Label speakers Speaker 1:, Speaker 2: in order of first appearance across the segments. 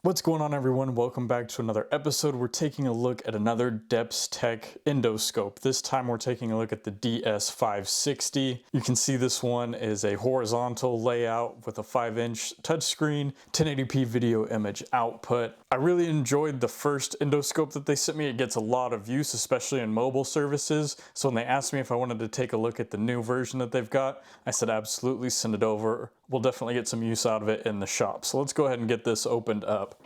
Speaker 1: What's going on, everyone? Welcome back to another episode. We're taking a look at another Depstech endoscope. This time we're taking a look at the DS560. You can see this one is a horizontal layout with a 5-inch touchscreen, 1080p video image output. I really enjoyed the first endoscope that they sent me. It gets a lot of use, especially in mobile services. So when they asked me if I wanted to take a look at the new version that they've got, I said absolutely, send it over. We'll definitely get some use out of it in the shop. So let's go ahead and get this opened up.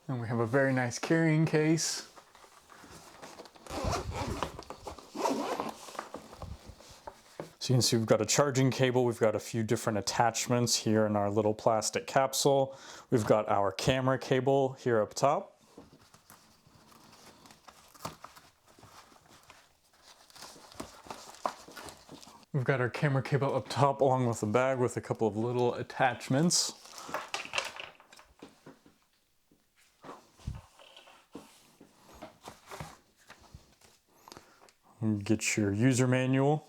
Speaker 1: And we have a very nice carrying case. So you can see we've got a charging cable, we've got a few different attachments here in our little plastic capsule. We've got our camera cable here up top. We've got our camera cable up top along with the bag with a couple of little attachments. Get your user manual.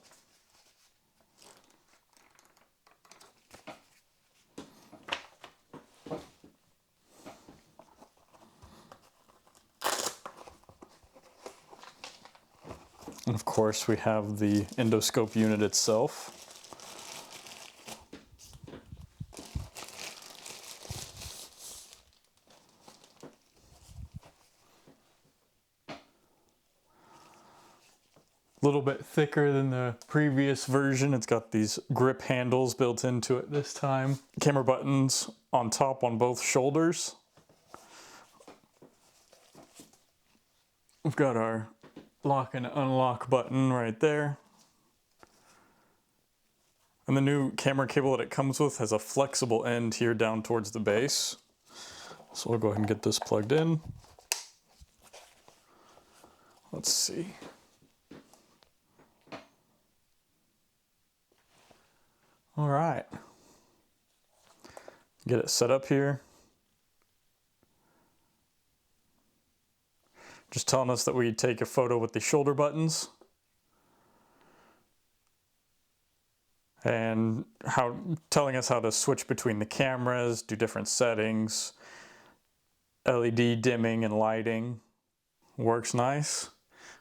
Speaker 1: And of course, we have the endoscope unit itself. A little bit thicker than the previous version. It's got these grip handles built into it this time. Camera buttons on top on both shoulders. We've got our lock and unlock button right there. And the new camera cable that it comes with has a flexible end here down towards the base. So we'll go ahead and get this plugged in. Let's see. All right. Get it set up here. Just telling us that we take a photo with the shoulder buttons and telling us how to switch between the cameras, do different settings, LED dimming and lighting. Works nice.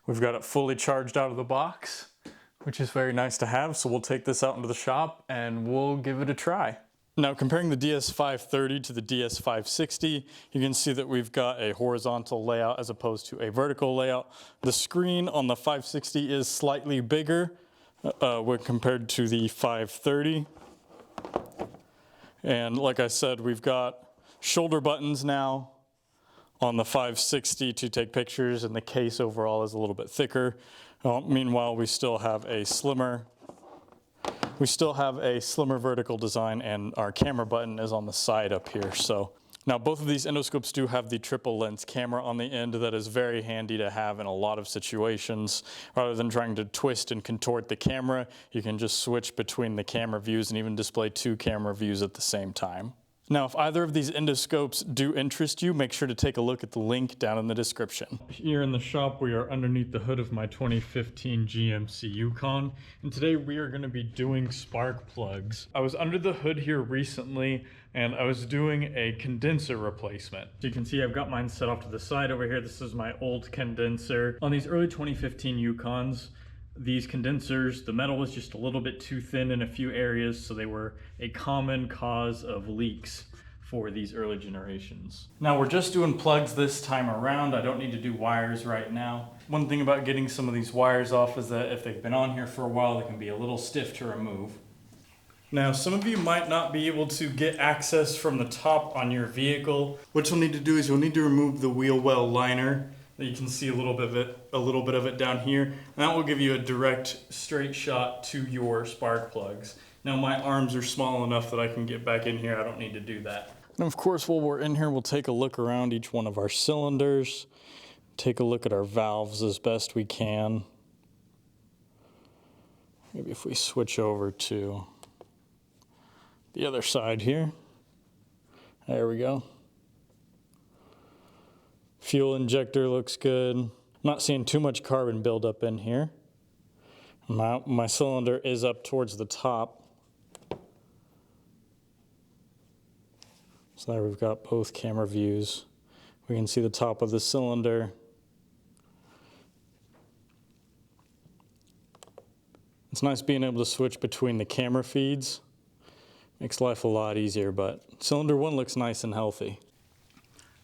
Speaker 1: We've got it fully charged out of the box, which is very nice to have. So we'll take this out into the shop and we'll give it a try. Now, comparing the DS530 to the DS560, you can see that we've got a horizontal layout as opposed to a vertical layout. The screen on the 560 is slightly bigger when compared to the 530. And like I said, we've got shoulder buttons now on the 560 to take pictures, and the case overall is a little bit thicker. Meanwhile, we still have a slimmer vertical design, and our camera button is on the side up here. So now both of these endoscopes do have the triple lens camera on the end that is very handy to have in a lot of situations. Rather than trying to twist and contort the camera, you can just switch between the camera views and even display two camera views at the same time. Now, if either of these endoscopes do interest you, make sure to take a look at the link down in the description. Here in the shop, we are underneath the hood of my 2015 GMC Yukon, and today we are going to be doing spark plugs. I was under the hood here recently, and I was doing a condenser replacement. So you can see I've got mine set off to the side over here. This is my old condenser. On these early 2015 Yukons, these condensers, the metal was just a little bit too thin in a few areas, so they were a common cause of leaks for these early generations. Now we're just doing plugs this time around. I don't need to do wires right now. One thing about getting some of these wires off is that if they've been on here for a while, they can be a little stiff to remove. Now, some of you might not be able to get access from the top on your vehicle. What you'll need to do is you'll need to remove the wheel well liner. You can see a little bit of it down here, and that will give you a direct straight shot to your spark plugs. Now my arms are small enough that I can get back in here. I don't need to do that. And of course, while we're in here, we'll take a look around each one of our cylinders, take a look at our valves as best we can. Maybe if we switch over to The other side here. There we go. Fuel injector looks good. I'm not seeing too much carbon buildup in here. My cylinder is up towards the top. So there we've got both camera views. We can see the top of the cylinder. It's nice being able to switch between the camera feeds. Makes life a lot easier, but cylinder 1 looks nice and healthy.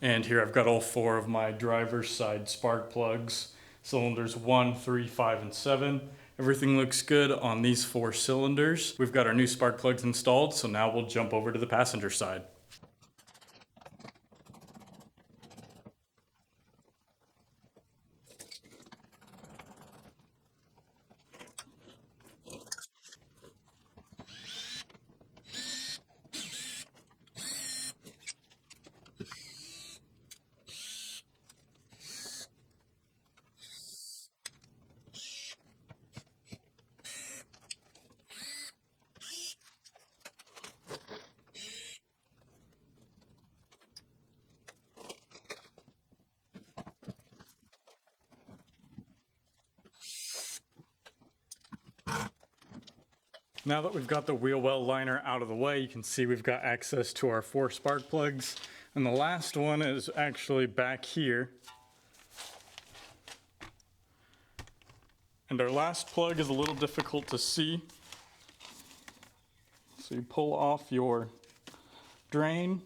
Speaker 1: And here I've got all 4 of my driver's side spark plugs. Cylinders 1, 3, 5, and 7. Everything looks good on these 4 cylinders. We've got our new spark plugs installed, so now we'll jump over to the passenger side. Now that we've got the wheel well liner out of the way, you can see we've got access to our 4 spark plugs. And the last one is actually back here. And our last plug is a little difficult to see. So you pull off your drain,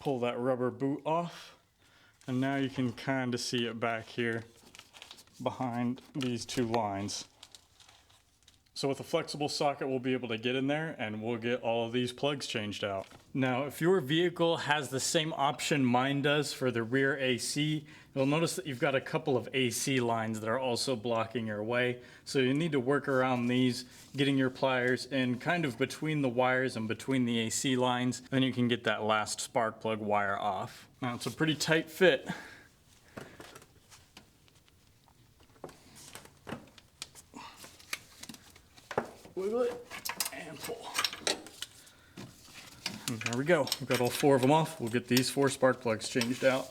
Speaker 1: pull that rubber boot off, and now you can kind of see it back here behind these 2 lines. So with a flexible socket, we'll be able to get in there and we'll get all of these plugs changed out. Now, if your vehicle has the same option mine does for the rear AC, you'll notice that you've got a couple of AC lines that are also blocking your way. So you need to work around these, getting your pliers in kind of between the wires and between the AC lines. Then you can get that last spark plug wire off. Now, it's a pretty tight fit. Wiggle it and pull. And there we go. We've got all 4 of them off. We'll get these 4 spark plugs changed out.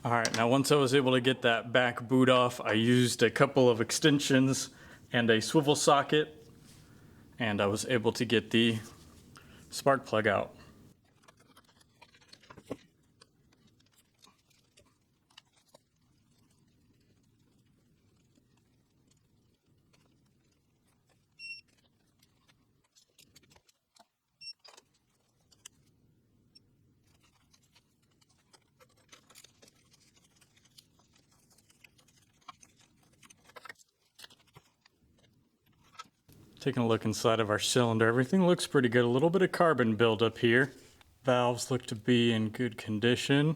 Speaker 1: All right, now once I was able to get that back boot off, I used a couple of extensions and a swivel socket, and I was able to get the spark plug out. Taking a look inside of our cylinder, everything looks pretty good. A little bit of carbon buildup here. Valves look to be in good condition.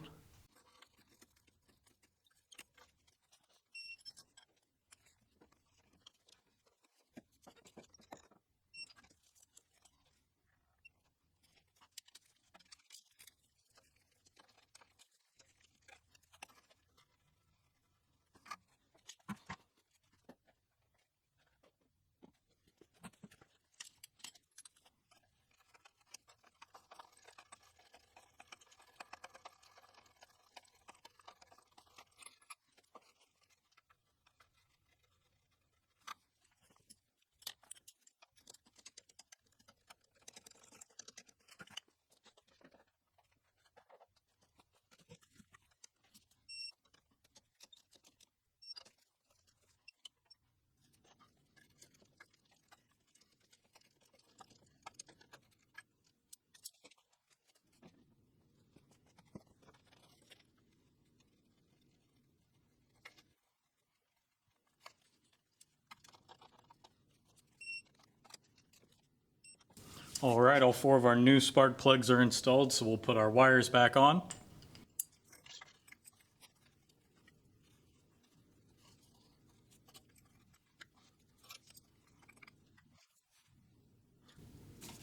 Speaker 1: All right, all 4 of our new spark plugs are installed, so we'll put our wires back on.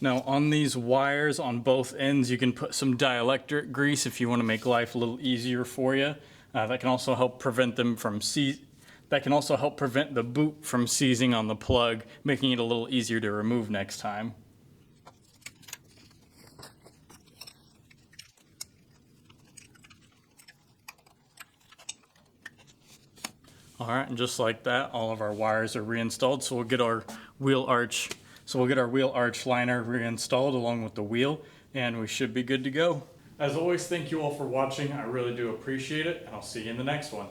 Speaker 1: Now on these wires on both ends, you can put some dielectric grease if you want to make life a little easier for you. That can also help prevent them from that can also help prevent the boot from seizing on the plug, making it a little easier to remove next time. All right, and just like that, all of our wires are reinstalled. So we'll get our wheel arch liner reinstalled along with the wheel, and we should be good to go. As always, thank you all for watching. I really do appreciate it, and I'll see you in the next one.